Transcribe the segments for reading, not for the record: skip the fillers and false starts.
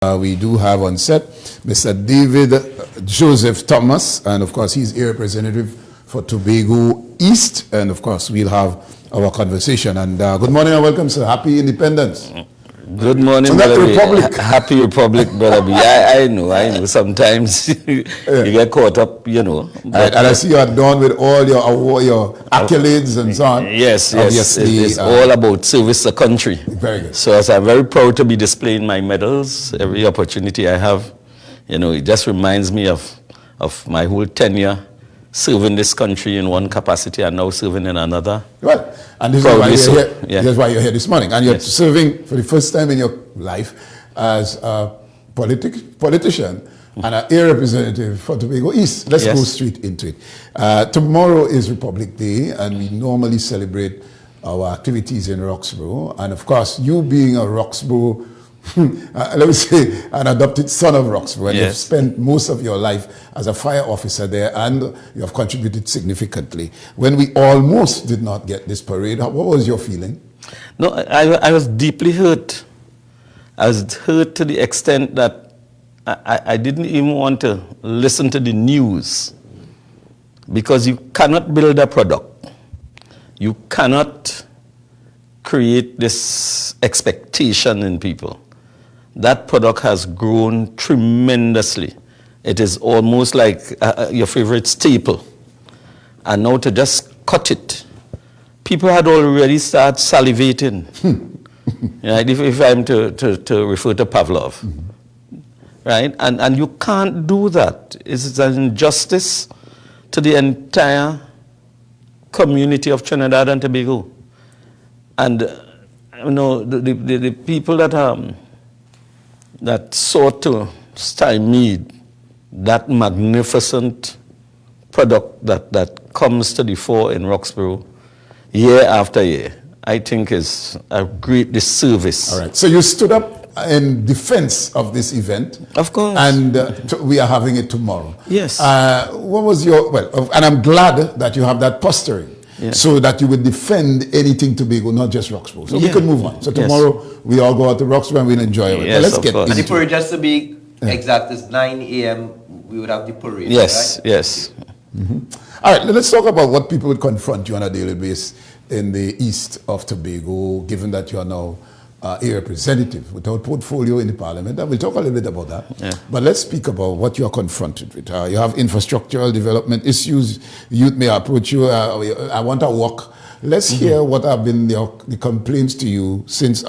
We do have on set Mr. David Joseph Thomas, and of course he's a representative for Tobago East, and of course we'll have our conversation. And good morning and welcome, sir. Happy Independence. Good morning, Brother Republic. Happy Republic, Brother B. I know. Sometimes you get caught up, you know. And I see you're done with all your accolades and so on. Yes. It's all about service to country. Very good. So I'm very proud to be displaying my medals every opportunity I have. You know, it just reminds me of my whole tenure serving this country in one capacity and now serving in another. Well, and this is why you're here. Yeah. That's why you're here this morning. And you're serving for the first time in your life as a politician and an air representative for Tobago East. Let's go straight into it. Tomorrow is Republic Day, and we normally celebrate our activities in Roxborough. And of course, you being a Roxborough let me say, an adopted son of Roxborough, and you've spent most of your life as a fire officer there, and you have contributed significantly. When we almost did not get this parade, what was your feeling? No, I was deeply hurt. I was hurt to the extent that I didn't even want to listen to the news, because you cannot build a product. You cannot create this expectation in people. That product has grown tremendously. It is almost like your favorite staple. And now to just cut it, people had already started salivating. Right? If I'm to refer to Pavlov. Right? And you can't do that. It's an injustice to the entire community of Trinidad and Tobago. And you know, the people that sought to stymie that magnificent product that comes to the fore in Roxborough year after year, I think is a great disservice. All right. So you stood up in defense of this event. Of course. And we are having it tomorrow. Yes. What was your, and I'm glad that you have that posturing. Yeah. So that you would defend anything Tobago, not just Roxborough. So we can move on. So tomorrow we all go out to Roxborough and we'll enjoy it. Yes, let's get into it. And the parade, just to be exact, is 9 a.m. we would have the parade. Yes, right? Yes. All right, let's talk about what people would confront you on a daily basis in the east of Tobago, given that you are now a representative with our portfolio in the parliament. And we'll talk a little bit about that. Yeah. But let's speak about what you are confronted with. You have infrastructural development issues. Youth may approach you, I want a walk. Let's hear what have been the complaints to you since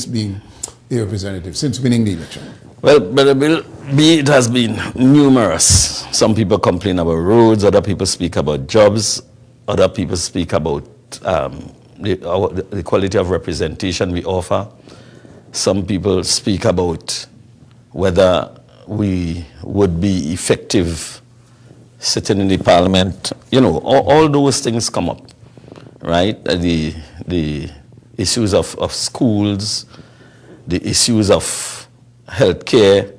being a representative, since winning the election. Well, but it has been numerous. Some people complain about roads, other people speak about jobs, other people speak about the quality of representation we offer. Some people speak about whether we would be effective sitting in the parliament. You know, all those things come up, right? The issues of schools, the issues of healthcare,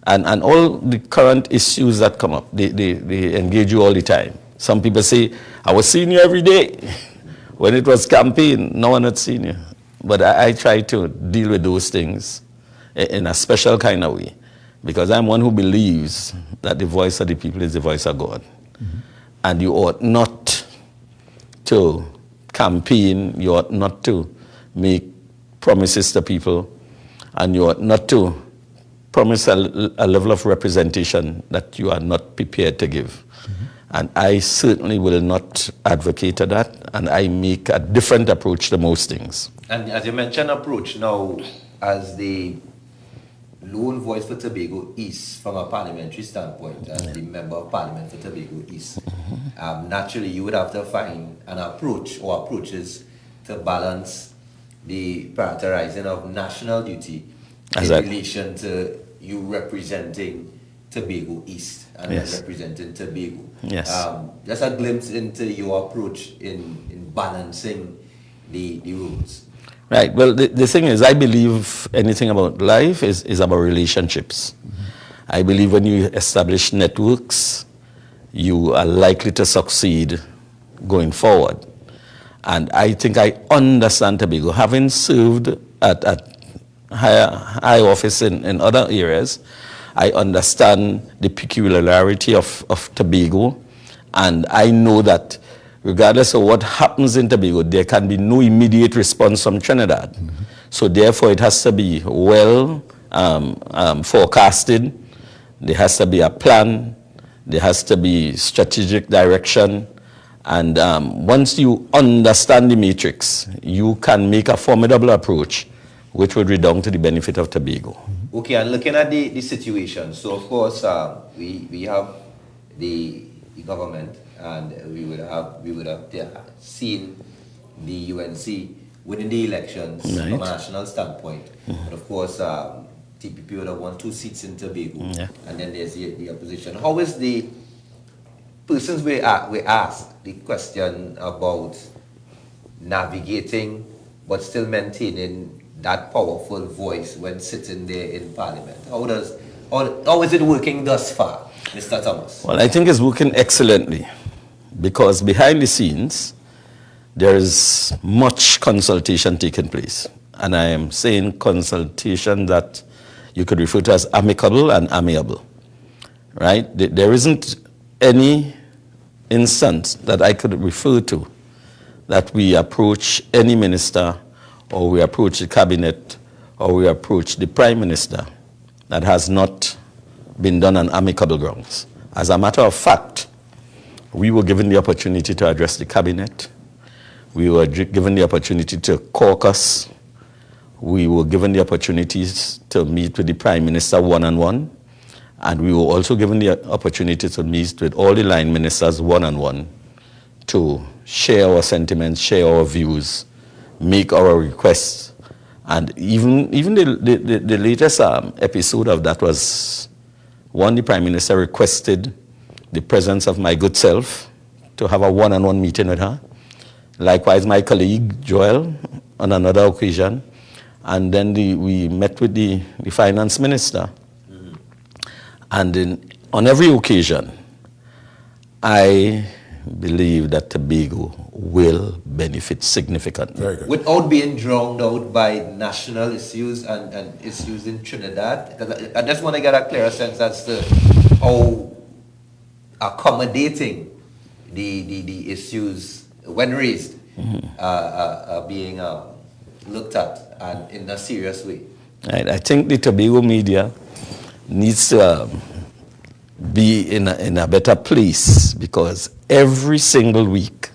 and all the current issues that come up. They engage you all the time. Some people say, I was seeing you every day. When it was campaign, no one had seen you. But I try to deal with those things in a special kind of way, because I'm one who believes that the voice of the people is the voice of God. And you ought not to campaign, you ought not to make promises to people, and you ought not to promise a level of representation that you are not prepared to give. And I certainly will not advocate that, and I make a different approach to most things. And as you mentioned approach, now as the lone voice for Tobago East from a parliamentary standpoint, as the member of parliament for Tobago East, naturally you would have to find an approach or approaches to balance the prioritizing of national duty in relation to you representing Tobago East and representing Tobago. Yes. Just a glimpse into your approach in balancing the rules. Right. Well, the thing is, I believe anything about life is about relationships. I believe when you establish networks, you are likely to succeed going forward. And I think I understand Tobago. Having served at high office in other areas. I understand the peculiarity of Tobago, and I know that regardless of what happens in Tobago, there can be no immediate response from Trinidad. Mm-hmm. So therefore, it has to be well forecasted. There has to be a plan. There has to be strategic direction. And once you understand the matrix, you can make a formidable approach, which would redound to the benefit of Tobago. Okay, and looking at the situation, so of course we have the government, and we would have seen the UNC winning the elections from a national standpoint. Mm-hmm. But of course, TPP would have won 2 seats in Tobago, and then there's the opposition. How is the persons we asked the question about navigating but still maintaining that powerful voice when sitting there in Parliament? How is it working thus far, Mr. Thomas? Well, I think it's working excellently, because behind the scenes, there is much consultation taking place. And I am saying consultation that you could refer to as amicable and amiable, right? There isn't any instance that I could refer to that we approach any minister, or we approach the cabinet, or we approach the prime minister that has not been done on amicable grounds. As a matter of fact, we were given the opportunity to address the cabinet. We were given the opportunity to caucus. We were given the opportunities to meet with the prime minister one-on-one. And we were also given the opportunity to meet with all the line ministers one-on-one to share our sentiments, share our views, make our requests. And even the latest episode of that was one, the Prime Minister requested the presence of my good self to have a one-on-one meeting with her. Likewise, my colleague, Joel, on another occasion. And then we met with the Finance Minister. Mm-hmm. And on every occasion, I believe that Tobago will benefit significantly. Very good. Without being drowned out by national issues and issues in Trinidad. I just want to get a clearer sense as to how accommodating the issues when raised are being looked at and in a serious way. Right. I think the Tobago media needs to be in a better place, because every single week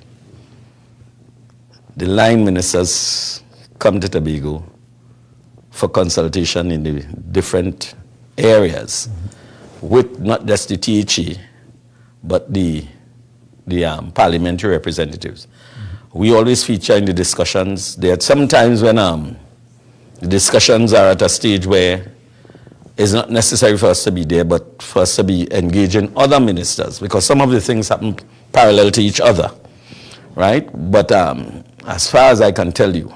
the line ministers come to Tobago for consultation in the different areas with not just the THE but the parliamentary representatives. We always feature in the discussions. There are some times when the discussions are at a stage where it's not necessary for us to be there, but for us to be engaging other ministers, because some of the things happen parallel to each other, right? But as far as I can tell you,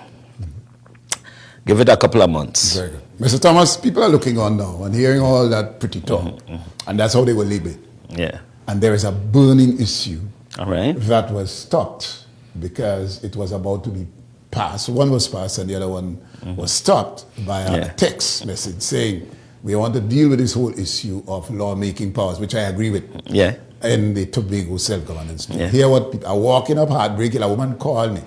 give it a couple of months. Very good. Mr. Thomas, people are looking on now and hearing all that pretty talk, and that's how they will leave it. Yeah. And there is a burning issue that was stopped because it was about to be passed. One was passed and the other one was stopped by a text message saying, we want to deal with this whole issue of lawmaking powers, which I agree with. Yeah. In the Tobago self-governance. Yeah. Hear what people are walking up heartbreaking. A woman called me.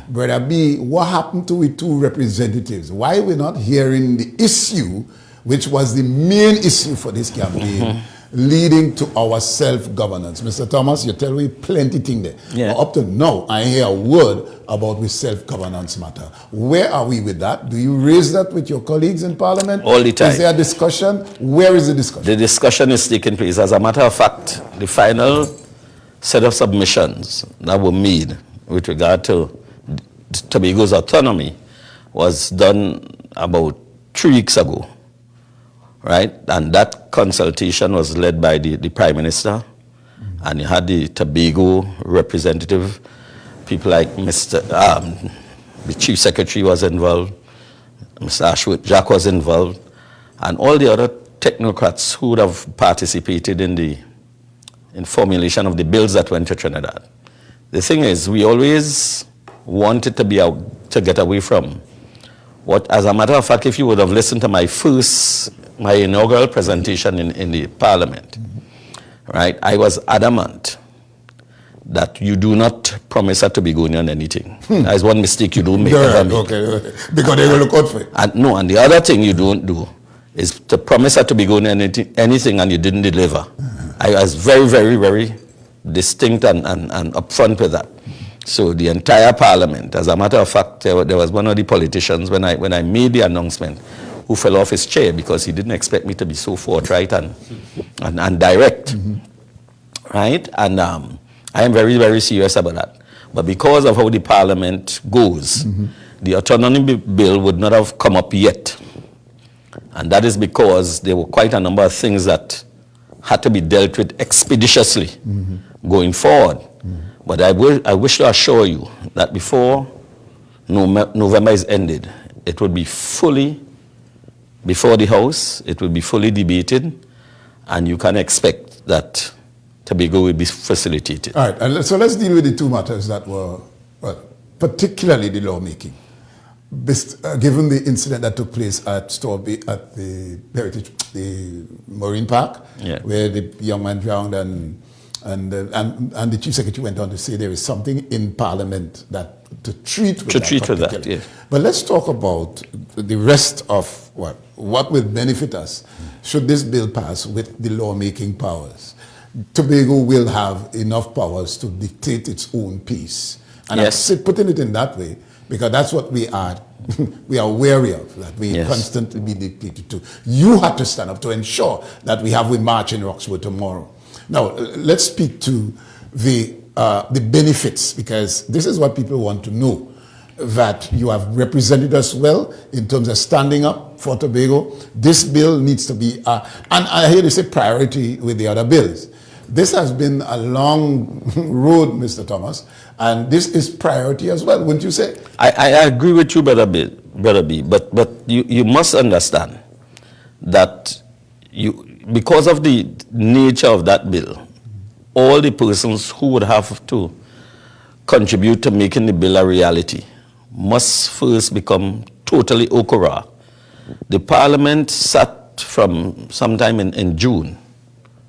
Brother B, what happened to the 2 representatives? Why are we not hearing the issue, which was the main issue for this campaign, leading to our self-governance? Mr. Thomas, you tell me plenty thing there. Yeah. But up to now, I hear a word about the self-governance matter. Where are we with that? Do you raise that with your colleagues in Parliament? All the time. Is there a discussion? Where is the discussion? The discussion is taking place. As a matter of fact, the final set of submissions that were made with regard to Tobago's autonomy was done about 3 weeks ago, right? And that consultation was led by the Prime Minister, and you had the Tobago representative, people like the Chief Secretary was involved, Mr. Ashworth Jack was involved, and all the other technocrats who would have participated in formulation of the bills that went to Trinidad. The thing is, we always wanted to get away from As a matter of fact, if you would have listened to my inaugural presentation in the Parliament, right, I was adamant that you do not promise a Tobagonian anything. That is one mistake you don't make. Okay. Because they will look out for it. And the other thing you don't do is to promise a Tobagonian anything and you didn't deliver. I was very, very, very distinct and upfront with that. So the entire Parliament, as a matter of fact, there was one of the politicians when I made the announcement who fell off his chair because he didn't expect me to be so forthright and direct, right? And I am very, very serious about that. But because of how the Parliament goes, the autonomy bill would not have come up yet. And that is because there were quite a number of things that had to be dealt with expeditiously going forward. But I wish to assure you that before November is ended, it would be fully before the House, it will be fully debated, and you can expect that Tobago will be facilitated. All right, and so let's deal with the two matters that were, particularly the lawmaking. Given the incident that took place at the Marine Park, where the young man drowned, and the Chief Secretary went on to say there is something in Parliament that to treat with that. Yeah. But let's talk about the rest of what will benefit us should this bill pass with the lawmaking powers. Tobago will have enough powers to dictate its own peace. And I'm putting it in that way because that's what we are wary of, that we constantly be dictated to. You have to stand up to ensure that we have a march in Roxburgh tomorrow. Now, let's speak to the benefits, because this is what people want to know, that you have represented us well in terms of standing up for Tobago. This bill needs to be, and I hear you say priority with the other bills. This has been a long road, Mr. Thomas, and this is priority as well, wouldn't you say? I agree with you, Brother B, but you must understand that because of the nature of that bill, all the persons who would have to contribute to making the bill a reality must first become totally okra. The Parliament sat from sometime in June,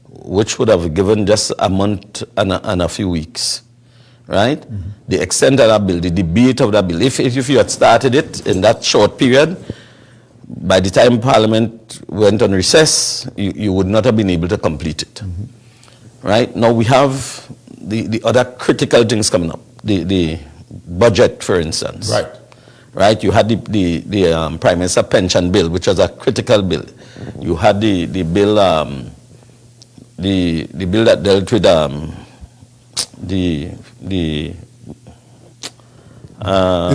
which would have given just a month and a few weeks, right? The extent of that bill, the debate of that bill, if you had started it in that short period, by the time Parliament went on recess, you would not have been able to complete it. Right? Now we have the other critical things coming up. The budget, for instance. Right. Right? You had the Prime Minister pension bill, which was a critical bill. You had the bill the bill that dealt with it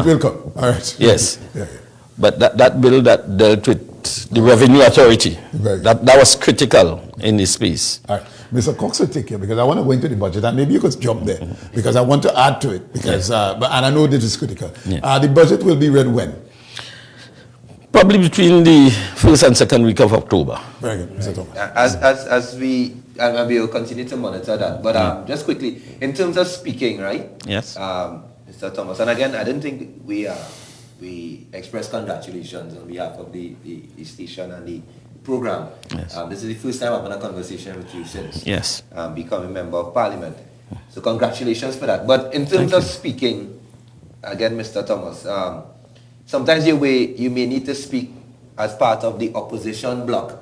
will come. All right. Yes. But that bill that dealt with the Revenue Authority, that was critical in this space. All right. Mr. Cox will take care, because I want to go into the budget, and maybe you could jump there, because I want to add to it, because and I know this is critical. The budget will be read when? Probably between the first and second week of October. Very good, Mr. Thomas. As we will continue to monitor that, but just quickly, in terms of speaking, right? Yes. Mr. Thomas, and again, I didn't think we express congratulations on behalf of the station and the program. Yes. This is the first time I've had a conversation with you since becoming member of Parliament. So congratulations for that. But in terms of speaking, again, Mr. Thomas, sometimes you may need to speak as part of the opposition bloc,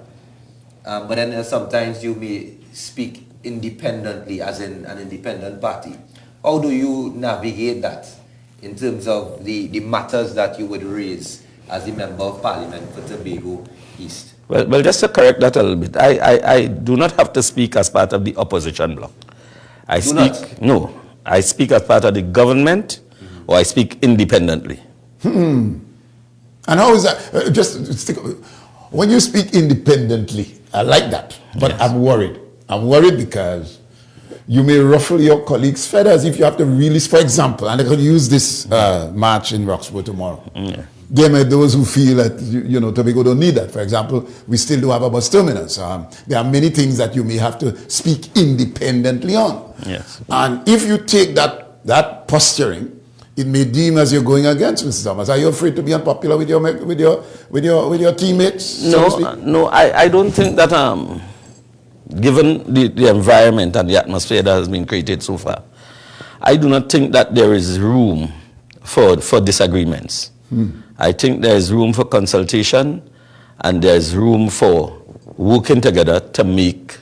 but then sometimes you may speak independently, as in an independent party. How do you navigate that in terms of the matters that you would raise as a member of Parliament for Tobago East? Well, just to correct that a little bit, I do not have to speak as part of the opposition bloc. I speak as part of the government, or I speak independently. And how is that? When you speak independently, I like that, but I'm worried. I'm worried because you may ruffle your colleagues' feathers if you have to really, for example, and I could use this march in Roxburgh tomorrow. There may be those who feel that, Tobago don't need that. For example, we still do have a bus terminus. There are many things that you may have to speak independently on. Yes. And if you take that posturing, it may deem as you're going against Mr. Thomas. Are you afraid to be unpopular with your teammates? No, I don't think that given the environment and the atmosphere that has been created so far, I do not think that there is room for disagreements. I think there is room for consultation, and there is room for working together to make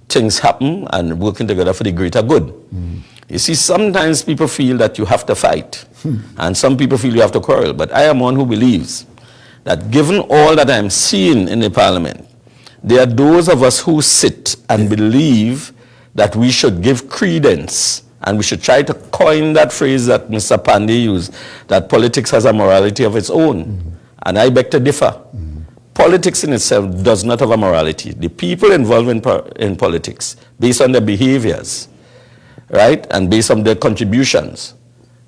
things happen and working together for the greater good. You see, sometimes people feel that you have to fight, and some people feel you have to quarrel, but I am one who believes that given all that I'm seeing in the parliament, there are those of us who sit and believe that we should give credence, and we should try to coin that phrase that Mr. Pandey used, that politics has a morality of its own. And I beg to differ. Politics in itself does not have a morality. The people involved in politics, based on their behaviors, right, and based on their contributions,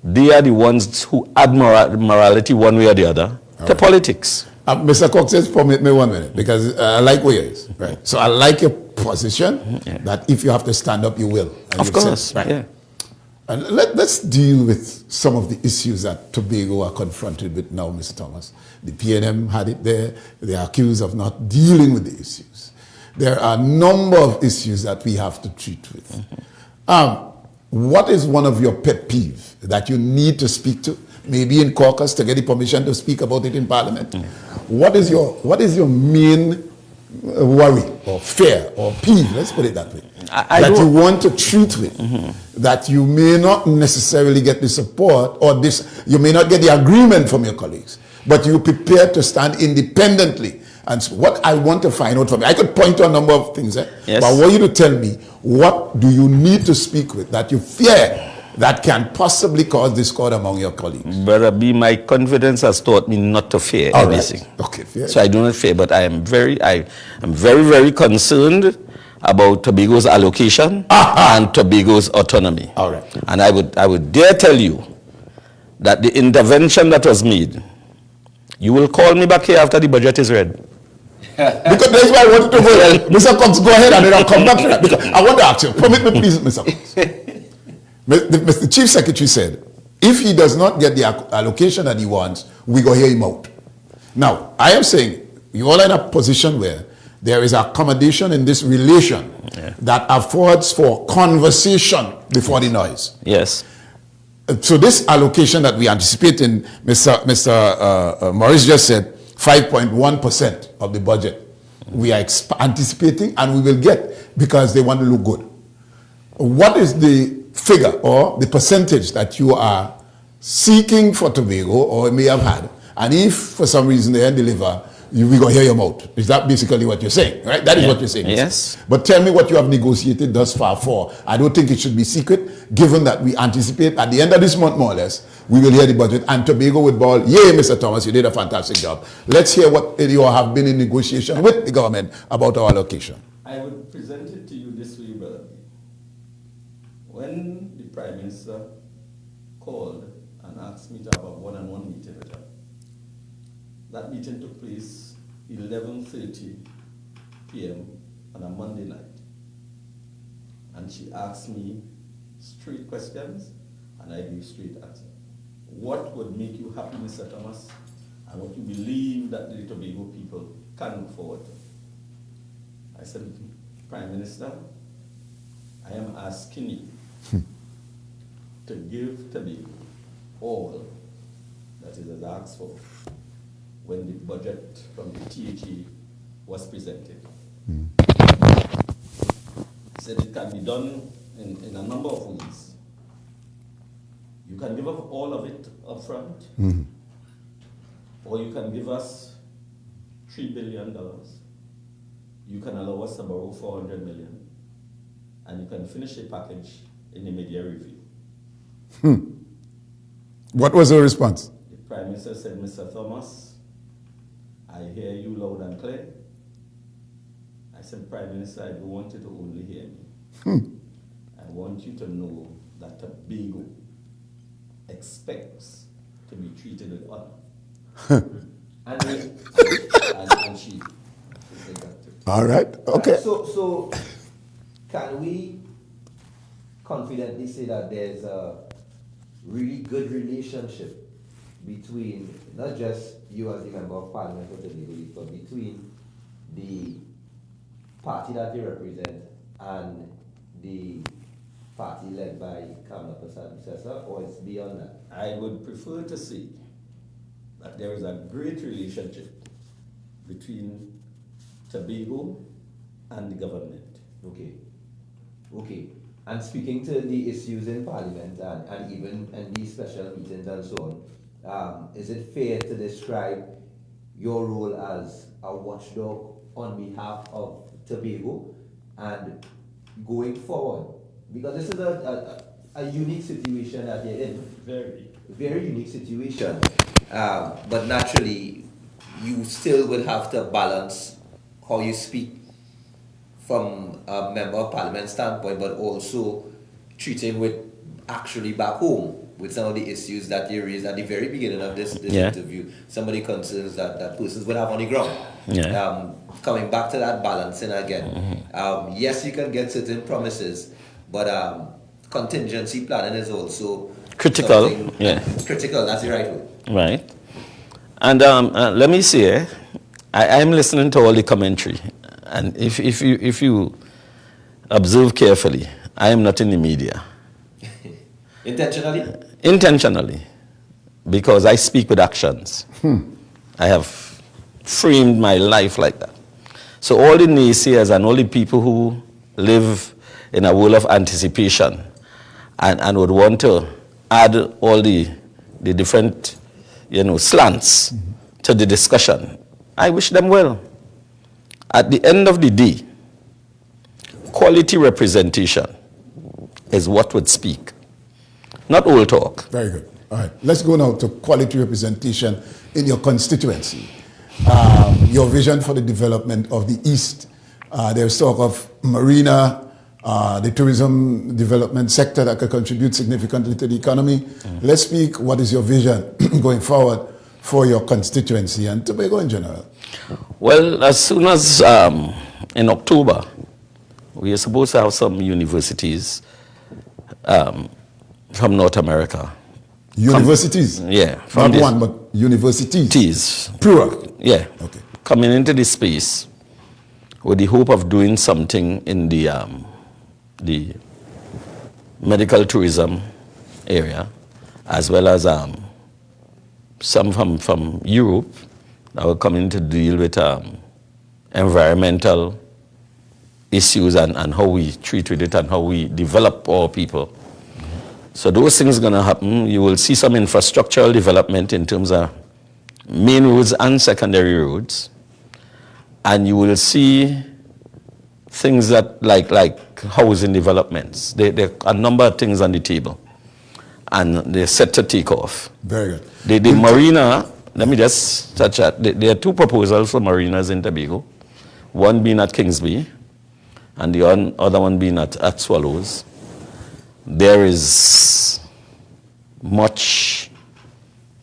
they are the ones who add morality one way or the other to politics. Mr. Cox says, permit me 1 minute, because I like where he is. Right. So I like your position that if you have to stand up, you will. Of course. Right. Yeah. And let's deal with some of the issues that Tobago are confronted with now, Mr. Thomas. The PNM had it there. They are accused of not dealing with the issues. There are a number of issues that we have to treat with. What is one of your pet peeves that you need to speak to? Maybe in caucus to get the permission to speak about it in Parliament. What is your main worry or fear or peeve, let's put it that way, that you want to treat with, that you may not necessarily get the support or you may not get the agreement from your colleagues, but you prepare to stand independently? And so what I want to find out from you, I could point to a number of things, but I want you to tell me, what do you need to speak with that you fear that can possibly cause discord among your colleagues? Brother B, my confidence has taught me not to fear anything. Right. Okay, fair. So I do not fear, but I am very, very concerned about Tobago's allocation and Tobago's autonomy. All right. And I would dare tell you that the intervention that was made, you will call me back here after the budget is read. Because that's why I wanted to go. Mr. Cox, go ahead and then I'll come back to that. Because I want to ask you, permit me please, Mr. Cox. The Chief Secretary said, if he does not get the allocation that he wants, we go hear him out. Now, I am saying, you all are in a position where there is accommodation in this relation that affords for conversation before the noise. Yes. So this allocation that we anticipate in, Mr. Maurice just said, 5.1% of the budget. We are anticipating and we will get because they want to look good. What is the figure or the percentage that you are seeking for Tobago or may have had, and if for some reason they don't deliver, we're going to hear your mouth? Is that basically what you're saying, right? That is what you're saying. Yes. But tell me what you have negotiated thus far for. I don't think it should be secret, given that we anticipate at the end of this month, more or less, we will hear the budget, and Tobago would ball, yay, Mr. Thomas, you did a fantastic job. Let's hear what you have been in negotiation with the government about our allocation. I would present it to you this way, brother. When the Prime Minister called and asked me to have a one-on-one meeting with her, that meeting took place 11:30 p.m. on a Monday night. And she asked me straight questions, and I gave straight answers. What would make you happy, Mr. Thomas, and what you believe that the Tobago people can look forward to? I said, Prime Minister, I am asking you to give Tobago all that it has asked for when the budget from the THE was presented. He said it can be done in a number of ways. You can give up all of it up front, or you can give us $3 billion. You can allow us to borrow $400 million, and you can finish the package in the mid-year review. What was the response? The Prime Minister said, Mr. Thomas, I hear you loud and clear. I said, Prime Minister, I don't want you to only hear me. I want you to know that Tobago expects to be treated with honor. and she said that too. All right, okay. So can we confidently say that there's a really good relationship between not just you as the member of parliament for Tobago East, but between the party that you represent and the party led by Kamala Persad, or it's beyond that? I would prefer to say that there is a great relationship between Tobago and the government. Okay. And speaking to the issues in Parliament and even in these special meetings and so on, is it fair to describe your role as a watchdog on behalf of Tobago and going forward? Because this is a unique situation that you're in. Very unique situation. But naturally, you still will have to balance how you speak from a member of parliament standpoint, but also treating with actually back home with some of the issues that you raised at the very beginning of this interview. Some of the concerns that persons would have on the ground. Coming back to that balancing again. Yes, you can get certain promises, but contingency planning is also critical. Critical, that's the right word. Right. And let me say, I'm listening to all the commentary. And if you observe carefully, I am not in the media. Intentionally? Intentionally. Because I speak with actions. I have framed my life like that. So all the naysayers and all the people who live in a world of anticipation and would want to add all the different, slants to the discussion, I wish them well. At the end of the day, quality representation is what would speak, not old talk. Very good. All right. Let's go now to quality representation in your constituency. Your vision for the development of the East. There's talk of marina, the tourism development sector that could contribute significantly to the economy. Let's speak, what is your vision going forward for your constituency and Tobago in general? Well, as soon as in October, we are supposed to have some universities from North America. Universities? From Not one, but universities. Plural? Yeah. Okay. Coming into this space with the hope of doing something in the medical tourism area, as well as some from Europe that were coming to deal with environmental issues and how we treat with it and how we develop our people. So those things are going to happen. You will see some infrastructural development in terms of main roads and secondary roads. And you will see things that like housing developments. There are a number of things on the table. And they're set to take off. Very good. The marina, let me just touch that. There are two proposals for marinas in Tobago. One being at Kingsby, and the other one being at Swallows. There is much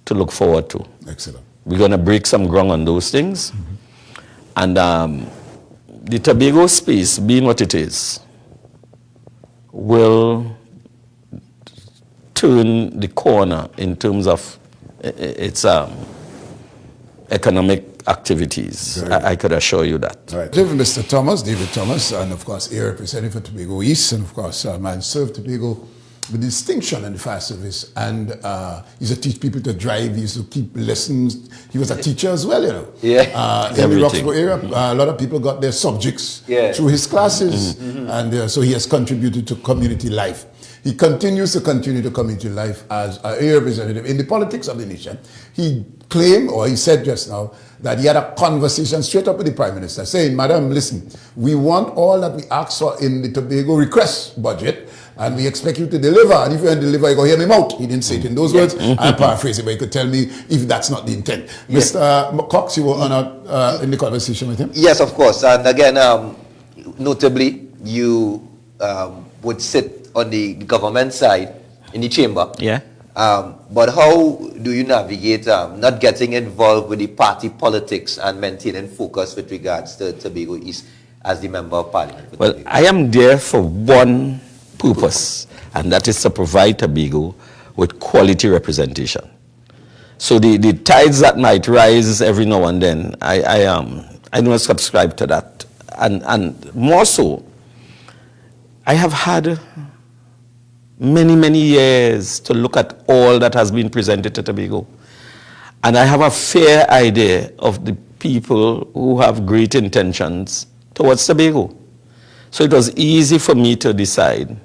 to look forward to. Excellent. We're going to break some ground on those things. And the Tobago space, being what it is, will turn the corner in terms of its economic activities. I could assure you that. All right. Mr. Thomas, David Thomas, and of course, air representative for Tobago East, and of course, man served Tobago with distinction in the fire service, and he used to teach people to drive. He used to keep lessons. He was a teacher as well, In the Roxborough area, a lot of people got their subjects through his classes, and so he has contributed to community life. He continues to continue to community life as an area representative in the politics of the nation. He claimed, or he said just now, that he had a conversation straight up with the Prime Minister saying, Madam, listen, we want all that we asked for in the Tobago request budget, and we expect you to deliver. And if you don't deliver, you go hear me out. He didn't say it in those words. I'm paraphrasing, but you could tell me if that's not the intent. Mr. Cox, you were honored in the conversation with him? Yes, of course. And again, notably, you would sit on the government side in the chamber. But how do you navigate not getting involved with the party politics and maintaining focus with regards to Tobago East as the member of parliament? Well, I am there for one purpose, and that is to provide Tobago with quality representation. So the tides that might rise every now and then, I don't subscribe to that. And more so, I have had many, many years to look at all that has been presented to Tobago. And I have a fair idea of the people who have great intentions towards Tobago. So it was easy for me to decide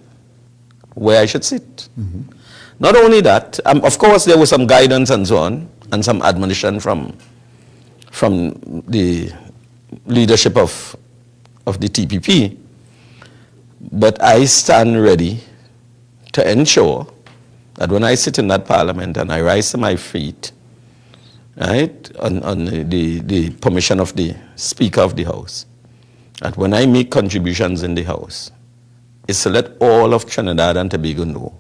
where I should sit. Not only that, of course there was some guidance and so on, and some admonition from the leadership of the TPP, but I stand ready to ensure that when I sit in that parliament and I rise to my feet, right, on the permission of the Speaker of the House, that when I make contributions in the House, is to let all of Trinidad and Tobago know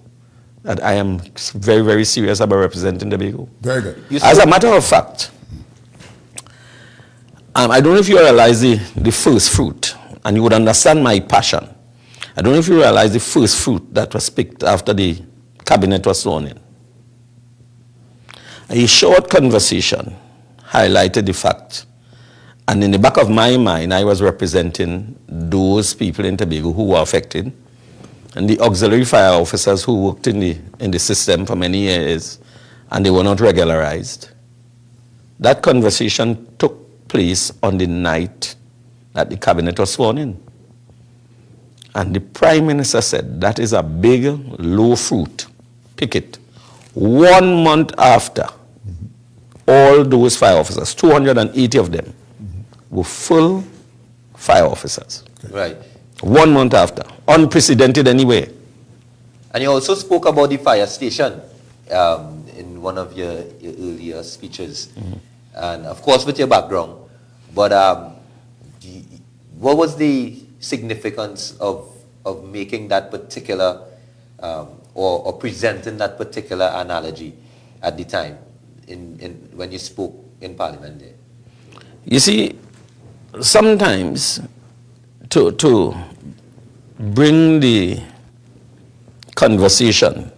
that I am very, very serious about representing Tobago. Very good. As a matter of fact, I don't know if you realize the first fruit, and you would understand my passion. I don't know if you realize the first fruit that was picked after the cabinet was sworn in. A short conversation highlighted the fact, and in the back of my mind, I was representing those people in Tobago who were affected, and the auxiliary fire officers who worked in the system for many years, and they were not regularized. That conversation took place on the night that the cabinet was sworn in. And the Prime Minister said, that is a big, low fruit. Pick it. 1 month after, all those fire officers, 280 of them, were full fire officers. Right. 1 month after. Unprecedented anyway. And you also spoke about the fire station in one of your earlier speeches. And of course with your background. But what was the significance of making that particular or presenting that particular analogy at the time when you spoke in Parliament there? You see, sometimes to bring the conversation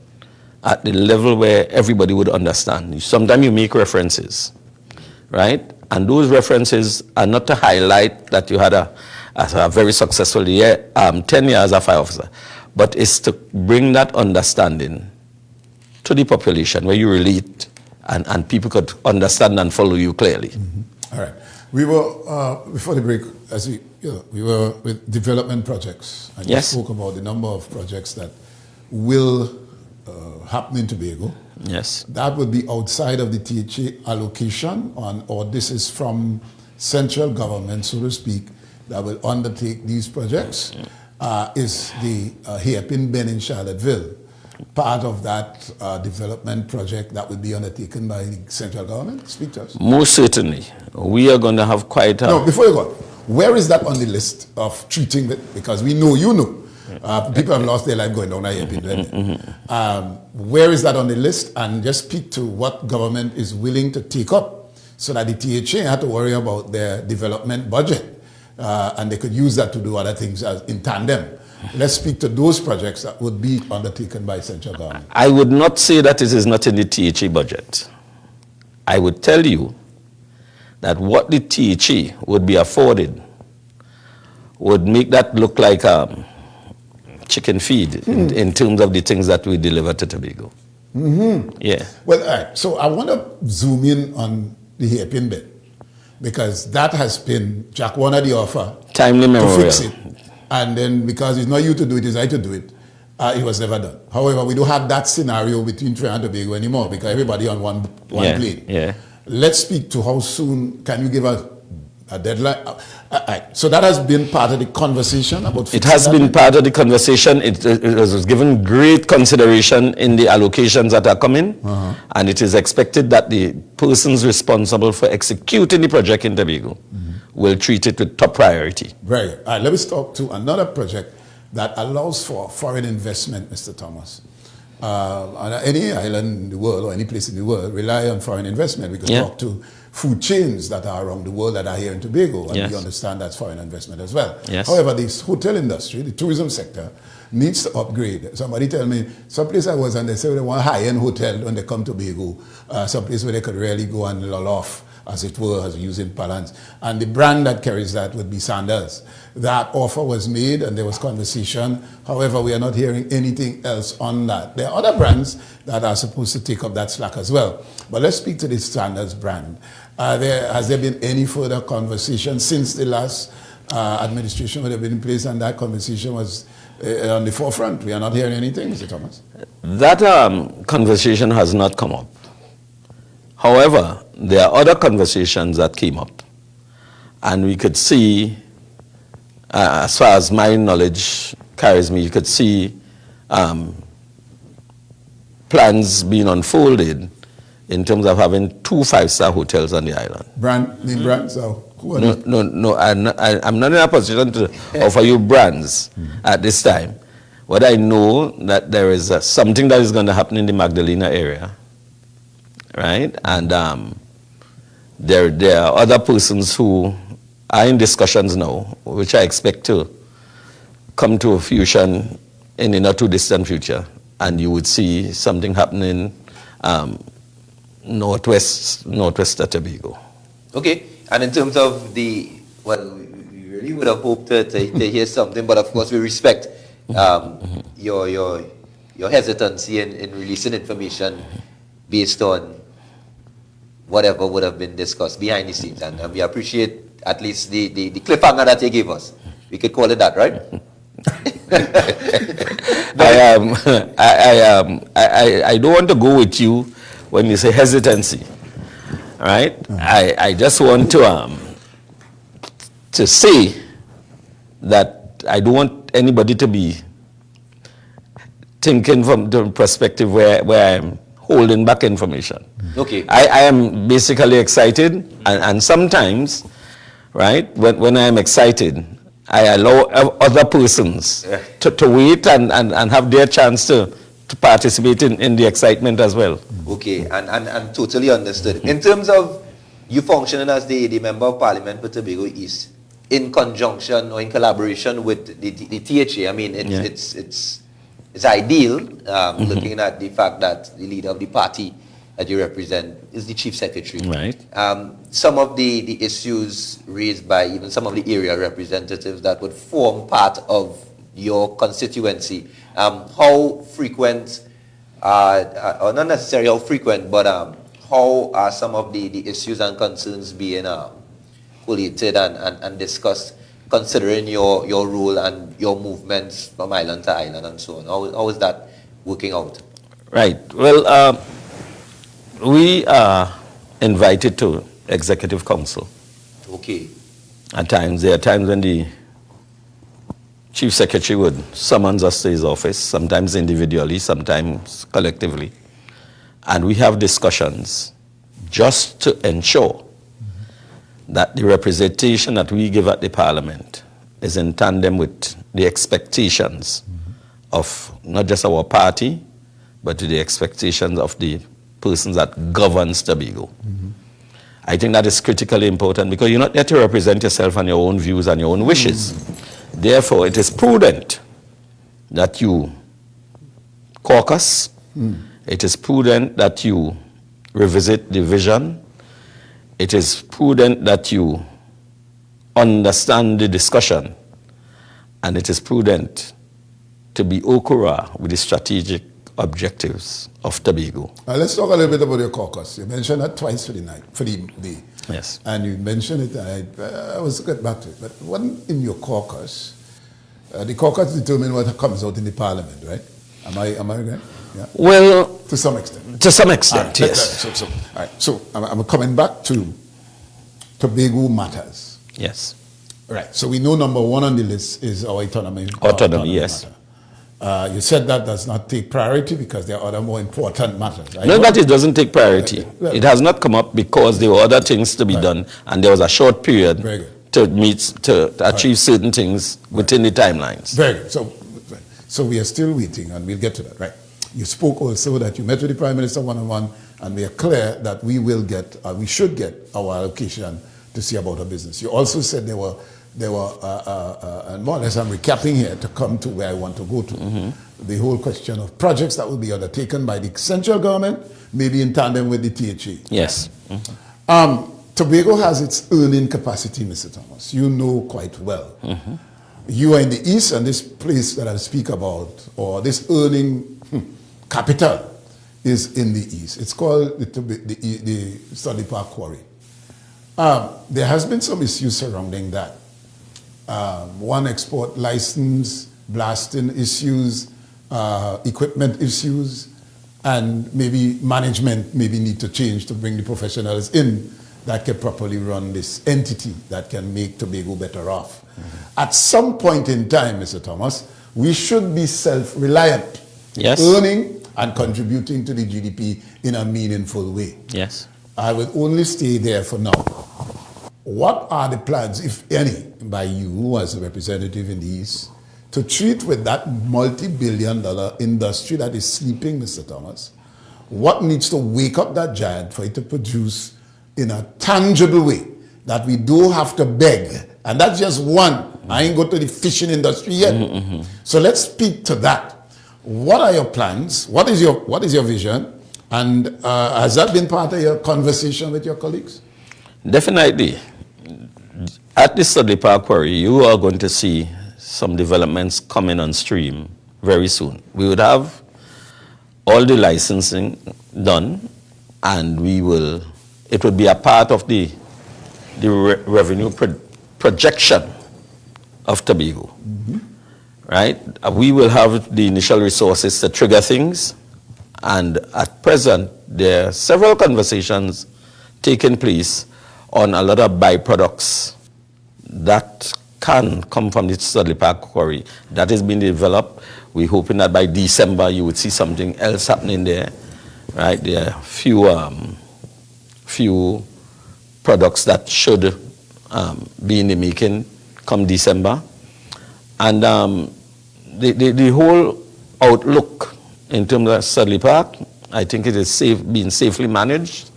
at the level where everybody would understand, sometimes you make references, right? And those references are not to highlight that you had a very successful year, 10 years as a fire officer, but it's to bring that understanding to the population where you relate and people could understand and follow you clearly. All right. We were, before the break, we were with development projects, and you spoke about the number of projects that will happen in Tobago. Yes. That would be outside of the THA allocation, or this is from central government, so to speak, that will undertake these projects. Is the hairpin bend in Charlottesville part of that development project that will be undertaken by the central government? Speak to us. Most certainly. We are going to have quite a... No, before you go, where is that on the list of treating it? Because we know, you know, people have lost their life going down a hairpin bend. Where is that on the list? And just speak to what government is willing to take up so that the THA had to worry about their development budget. And they could use that to do other things in tandem. Let's speak to those projects that would be undertaken by central government. I would not say that it is not in the THA budget. I would tell you that what the THA would be afforded would make that look like chicken feed in terms of the things that we deliver to Tobago. Yeah. Well, all right. So I want to zoom in on the hairpin bed, because that has been Jack Warner the offer timely memorial to fix it. And then because it's not you to do it, it's I to do it, it was never done. However, we don't have that scenario between Trinidad and Tobago anymore because everybody on one plane. Yeah. Let's speak to how soon can you give us a deadline? So that has been part of the conversation about. It has been part of the conversation. It was given great consideration in the allocations that are coming, and it is expected that the persons responsible for executing the project in Tobago will treat it with top priority. Very good. All right, let us talk to another project that allows for foreign investment, Mr. Thomas. On any island in the world or any place in the world rely on foreign investment. We could talk to food chains that are around the world that are here in Tobago, and we understand that's foreign investment as well. However, this hotel industry, the tourism sector, needs to upgrade. Somebody tell me, some place I was and they say they want a high-end hotel when they come to Tobago, some place where they could really go and lull off, as it were, as using parlance. And the brand that carries that would be Sanders. That offer was made and there was conversation. However, we are not hearing anything else on that. There are other brands that are supposed to take up that slack as well. But let's speak to this Sanders brand. Has there been any further conversation since the last administration would have been in place and that conversation was on the forefront? We are not hearing anything, Mr. Thomas. That conversation has not come up. However, there are other conversations that came up. And we could see, as far as my knowledge carries me, you could see plans being unfolded in terms of having 2 5-star hotels on the island. Name brands? So who are no, I'm not in a position to offer you brands at this time. What I know that there is something that is going to happen in the Magdalena area, right? And there are other persons who are in discussions now, which I expect to come to a fusion in the not too distant future, and you would see something happening northwest of Tobago. Okay, and in terms of we really would have hoped to hear something, but of course we respect your hesitancy in releasing information based on whatever would have been discussed behind the scenes, and we appreciate at least the cliffhanger that you gave us. We could call it that, right? I don't want to go with you when you say hesitancy, right? I just want to say that I don't want anybody to be thinking from the perspective where I'm holding back information. Okay. I am basically excited, and sometimes, right, when I am excited, I allow other persons to wait and have their chance to participate in the excitement as well. Okay, and totally understood. In terms of you functioning as the Member of Parliament for Tobago East, in conjunction or in collaboration with the THA, I mean, it's ideal, looking at the fact that the leader of the party that you represent is the Chief Secretary. Right. Some of the issues raised by even some of the area representatives that would form part of your constituency, how frequent, or not necessarily how frequent, but how are some of the issues and concerns being collated and discussed, considering your role and your movements from island to island and so on? How is that working out? Right. Well, we are invited to Executive Council. Okay. At times, there are times when the Chief Secretary would summons us to his office, sometimes individually, sometimes collectively. And we have discussions just to ensure that the representation that we give at the Parliament is in tandem with the expectations of not just our party, but to the expectations of the persons that governs Tobago. I think that is critically important because you're not there to represent yourself and your own views and your own wishes. Therefore, it is prudent that you caucus. It is prudent that you revisit the vision. It is prudent that you understand the discussion. And it is prudent to be okura with the strategic objectives of Tobago. Let's talk a little bit about your caucus. You mentioned that twice for the day. Yes. And you mentioned it, and I was to get back to it. But one in your caucus, the caucus determines what comes out in the Parliament, right? Am I right? Yeah. Well, to some extent. To some extent, yes. All right. So I'm coming back to Tobago matters. Yes. Right. So we know number one on the list is our autonomy. Autonomy, yes. Matter. You said that does not take priority because there are other more important matters. Right? No, that it doesn't take priority. Well, it has not come up because there were other things to be done, and there was a short period to achieve certain things within the timelines. Very good. So we are still waiting, and we'll get to that. Right. You spoke also that you met with the Prime Minister one-on-one, and we are clear that we should get our allocation to see about our business. You also said there were and more or less I'm recapping here to come to where I want to go to. The whole question of projects that will be undertaken by the central government, maybe in tandem with the THA. Yes. Tobago has its earning capacity, Mr. Thomas. You know quite well. You are in the East, and this place that I speak about, or this earning capital, is in the East. It's called the Studley Park Quarry. There has been some issues surrounding that. One, export license, blasting issues, equipment issues, and maybe management maybe need to change to bring the professionals in that can properly run this entity that can make Tobago better off. At some point in time, Mr. Thomas, we should be self-reliant, earning and contributing to the GDP in a meaningful way. Yes. I will only stay there for now. What are the plans, if any, by you as a representative in the East, to treat with that multi-billion-dollar industry that is sleeping, Mr. Thomas? What needs to wake up that giant for it to produce in a tangible way that we don't have to beg? And that's just one. I ain't go to the fishing industry yet. So let's speak to that. What are your plans? What is your vision? And has that been part of your conversation with your colleagues? Definitely. At the Studley Park Quarry, you are going to see some developments coming on stream very soon. We would have all the licensing done, and it would be a part of the revenue projection of Tobago. Right? We will have the initial resources to trigger things, and at present, there are several conversations taking place on a lot of byproducts that can come from the Studley Park Quarry. That is being developed. We're hoping that by December you would see something else happening there. Right? There are few products that should be in the making come December. And the whole outlook in terms of Studley Park, I think it is being safely managed,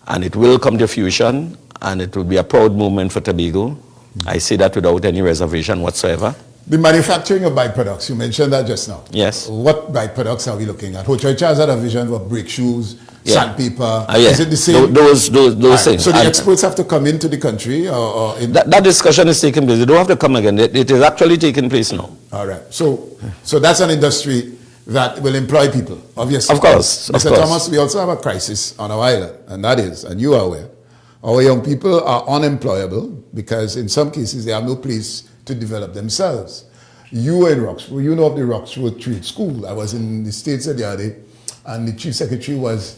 and it will come to fruition, and it will be a proud moment for Tobago. I say that without any reservation whatsoever. The manufacturing of byproducts, you mentioned that just now. Yes. What byproducts are we looking at? Hochoi has had a vision for brake shoes, sandpaper. Is it the same? Those things. So the exports have to come into the country? Or that discussion is taking place. They don't have to come again. It is actually taking place now. All right. So that's an industry that will employ people, obviously. Of course. Mr. Thomas, we also have a crisis on our island, and that is, and you are aware, our young people are unemployable because in some cases they have no place to develop themselves. You were in Roxborough. You know of the Roxborough Trade School. I was in the States the other day, and the chief secretary was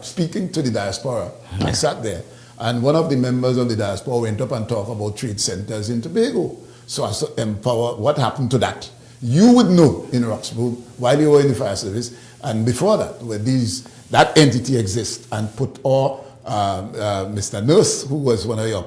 speaking to the diaspora. I sat there, and one of the members of the diaspora went up and talked about trade centers in Tobago, so as to empower. What happened to that? You would know in Roxborough while you were in the fire service, and before that, where that entity exists, and put all. Mr. Nurse, who was one of your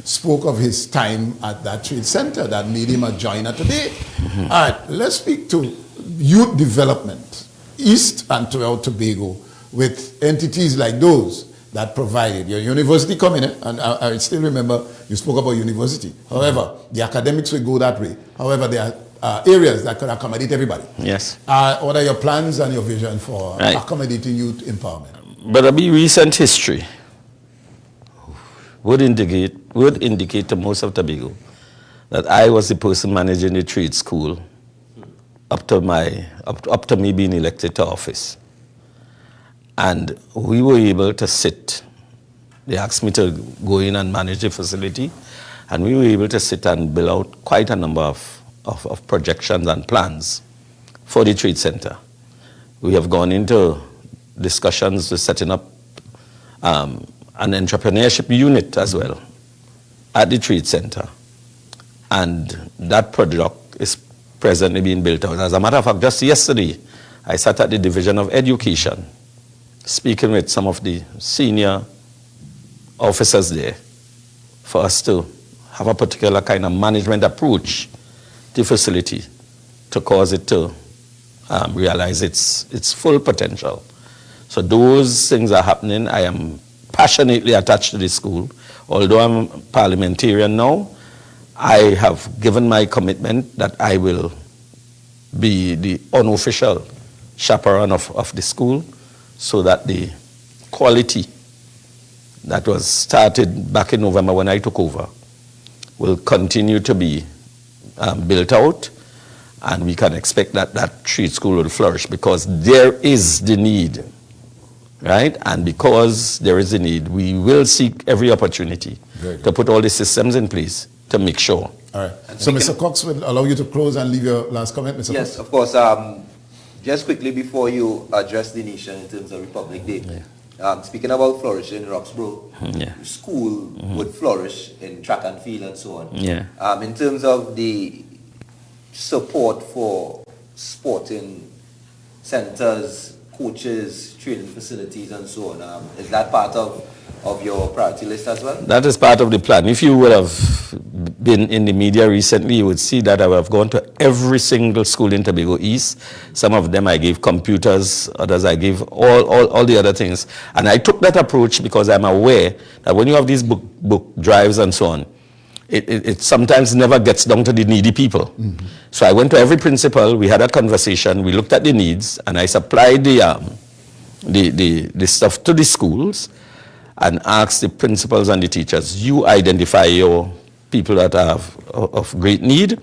spoke of his time at that trade center that made him a joiner today. All right, let's speak to youth development, East and throughout Tobago, with entities like those that provided. Your university coming in, and I still remember you spoke about university. However, the academics will go that way. However, there are areas that could accommodate everybody. Yes. What are your plans and your vision for accommodating youth empowerment? But a recent history would indicate to most of Tobago that I was the person managing the trade school up to me being elected to office. And we were able to sit. They asked me to go in and manage the facility, and we were able to sit and build out quite a number of projections and plans for the trade center. We have gone into discussions to setting up an entrepreneurship unit as well at the trade center, and that project is presently being built out. As a matter of fact, just yesterday I sat at the Division of Education speaking with some of the senior officers there for us to have a particular kind of management approach to the facility to cause it to realize its full potential. So those things are happening. I am passionately attached to the school. Although I'm a parliamentarian now, I have given my commitment that I will be the unofficial chaperone of the school, so that the quality that was started back in November when I took over will continue to be built out, and we can expect that that street school will flourish, because there is the need, right? And because there is a need, we will seek every opportunity to put all the systems in place to make sure. All right. So Mr. Cox will allow you to close and leave your last comment, Mr. Yes, Cox? of course. Just quickly before you address the nation in terms of Republic Day, speaking about flourishing in Roxborough, school would flourish in track and field and so on. In terms of the support for sporting centers, coaches, training facilities and so on, is that part of your priority list as well? That is part of the plan. If you would have been in the media recently, you would see that I have gone to every single school in Tobago East. Some of them I gave computers, others I gave all the other things. And I took that approach because I'm aware that when you have these book drives and so on, it sometimes never gets down to the needy people. So I went to every principal, we had a conversation, we looked at the needs, and I supplied the stuff to the schools and asked the principals and the teachers, you identify your people that are of great need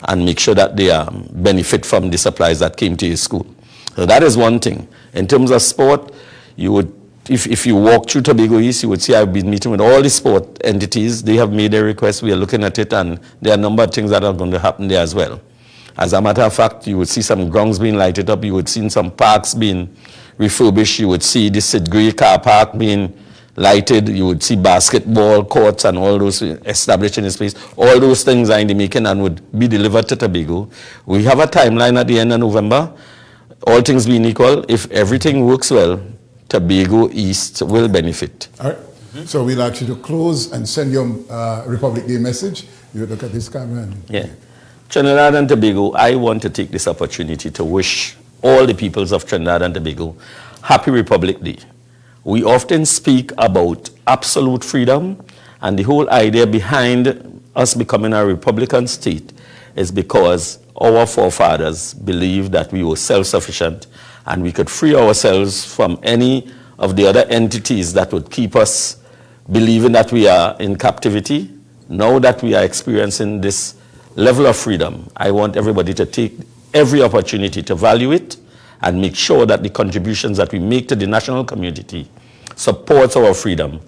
and make sure that they benefit from the supplies that came to your school. So that is one thing. In terms of sport, you would, if you walk through Tobago East, you would see I've been meeting with all the sport entities. They have made a request, we are looking at it, and there are a number of things that are going to happen there as well. As a matter of fact, you would see some grounds being lighted up, you would see some parks being refurbished, you would see the Sid Gray car park being lighted, you would see basketball courts and all those established in this place. All those things are in the making and would be delivered to Tobago. We have a timeline at the end of November. All things being equal, if everything works well, Tobago East will benefit. All right. So we'll ask you to close and send your Republic Day message. You look at this camera. Trinidad and Tobago, I want to take this opportunity to wish all the peoples of Trinidad and Tobago Happy Republic Day. We often speak about absolute freedom, and the whole idea behind us becoming a Republican state is because our forefathers believed that we were self-sufficient and we could free ourselves from any of the other entities that would keep us believing that we are in captivity. Now that we are experiencing this level of freedom, I want everybody to take every opportunity to value it and make sure that the contributions that we make to the national community supports our freedom,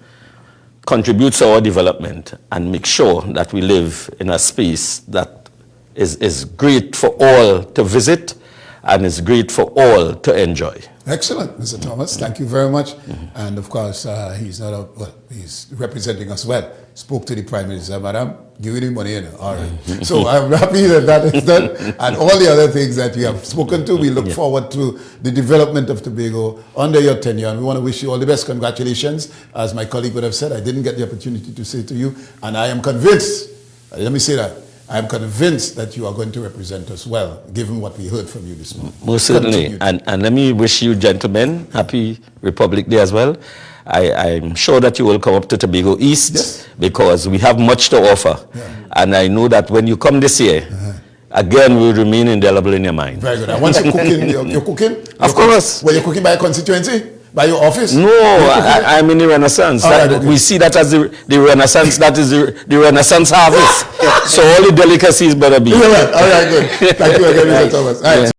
contributes to our development, and make sure that we live in a space that is great for all to visit and is great for all to enjoy. Excellent, Mr. Thomas. Thank you very much. And of course, he's representing us well. Spoke to the Prime Minister, Madam, give him money. All right. So I'm happy that is done. And all the other things that you have spoken to, we look forward to the development of Tobago under your tenure. And we want to wish you all the best. Congratulations. As my colleague would have said, I didn't get the opportunity to say to you, and I am convinced, let me say that, I am convinced that you are going to represent us well, given what we heard from you this morning. Most certainly. And let me wish you gentlemen Happy Republic Day as well. I'm sure that you will come up to Tobago East because we have much to offer. And I know that when you come this year, again, will remain indelible in your mind. Very good. And once you're cooking, you're cooking? Of course. Well, you're cooking by a constituency? By your office? No, I'm in the Renaissance. We see that as the Renaissance, that is the Renaissance harvest. So all the delicacies better be. All right, good. Thank you again, Mr. Thomas. All right.